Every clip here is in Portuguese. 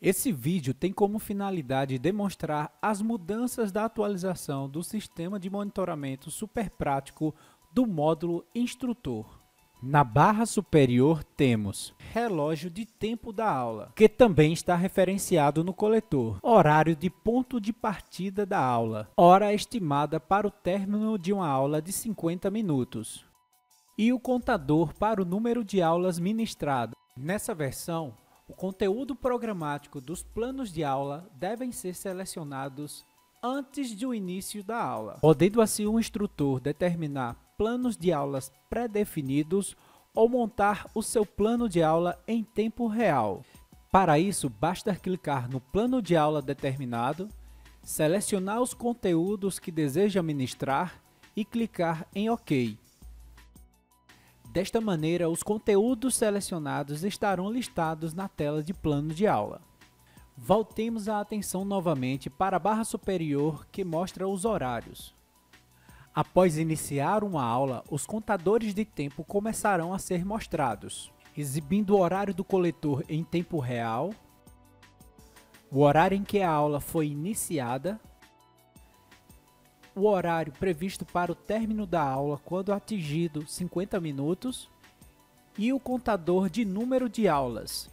Esse vídeo tem como finalidade demonstrar as mudanças da atualização do sistema de monitoramento super prático do módulo Instrutor. Na barra superior temos relógio de tempo da aula, que também está referenciado no coletor, horário de ponto de partida da aula, hora estimada para o término de uma aula de 50 minutos, e o contador para o número de aulas ministradas. Nessa versão, o conteúdo programático dos planos de aula devem ser selecionados antes do início da aula, podendo assim o instrutor determinar planos de aulas pré-definidos ou montar o seu plano de aula em tempo real. Para isso, basta clicar no plano de aula determinado, selecionar os conteúdos que deseja ministrar e clicar em OK. Desta maneira, os conteúdos selecionados estarão listados na tela de plano de aula. Voltemos a atenção novamente para a barra superior que mostra os horários. Após iniciar uma aula, os contadores de tempo começarão a ser mostrados, exibindo o horário do coletor em tempo real, o horário em que a aula foi iniciada, o horário previsto para o término da aula quando atingido 50 minutos e o contador de número de aulas.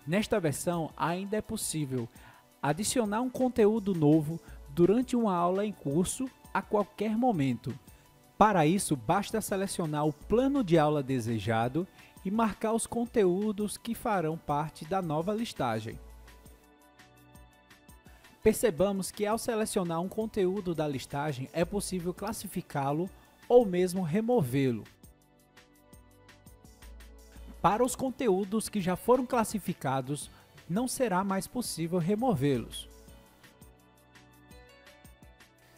Nesta versão, ainda é possível adicionar um conteúdo novo durante uma aula em curso a qualquer momento. Para isso, basta selecionar o plano de aula desejado e marcar os conteúdos que farão parte da nova listagem. Percebamos que ao selecionar um conteúdo da listagem é possível classificá-lo ou mesmo removê-lo. Para os conteúdos que já foram classificados, não será mais possível removê-los.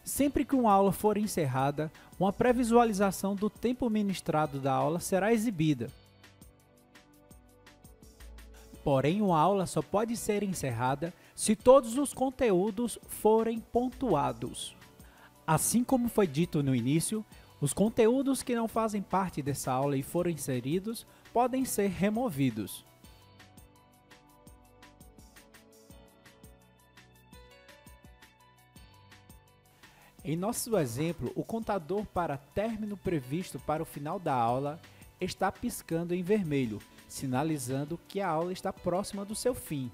Sempre que uma aula for encerrada, uma pré-visualização do tempo ministrado da aula será exibida. Porém, uma aula só pode ser encerrada se todos os conteúdos forem pontuados. Assim como foi dito no início, os conteúdos que não fazem parte dessa aula e foram inseridos podem ser removidos. Em nosso exemplo, o contador para término previsto para o final da aula está piscando em vermelho, sinalizando que a aula está próxima do seu fim.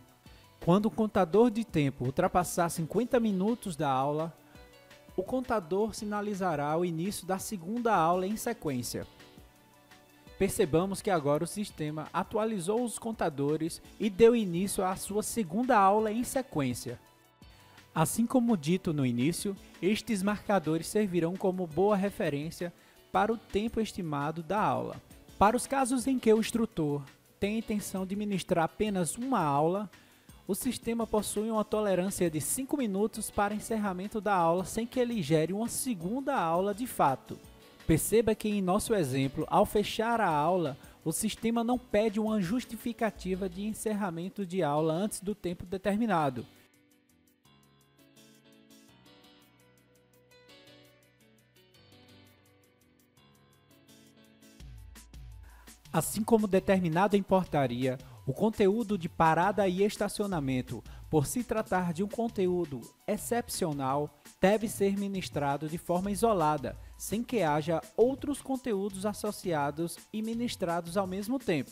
Quando o contador de tempo ultrapassar 50 minutos da aula, o contador sinalizará o início da segunda aula em sequência. Percebamos que agora o sistema atualizou os contadores e deu início à sua segunda aula em sequência. Assim como dito no início, estes marcadores servirão como boa referência para o tempo estimado da aula. Para os casos em que o instrutor tem a intenção de ministrar apenas uma aula, o sistema possui uma tolerância de 5 minutos para encerramento da aula sem que ele gere uma segunda aula de fato. Perceba que em nosso exemplo, ao fechar a aula, o sistema não pede uma justificativa de encerramento de aula antes do tempo determinado. Assim como determinado em portaria, o conteúdo de parada e estacionamento, por se tratar de um conteúdo excepcional, deve ser ministrado de forma isolada, sem que haja outros conteúdos associados e ministrados ao mesmo tempo.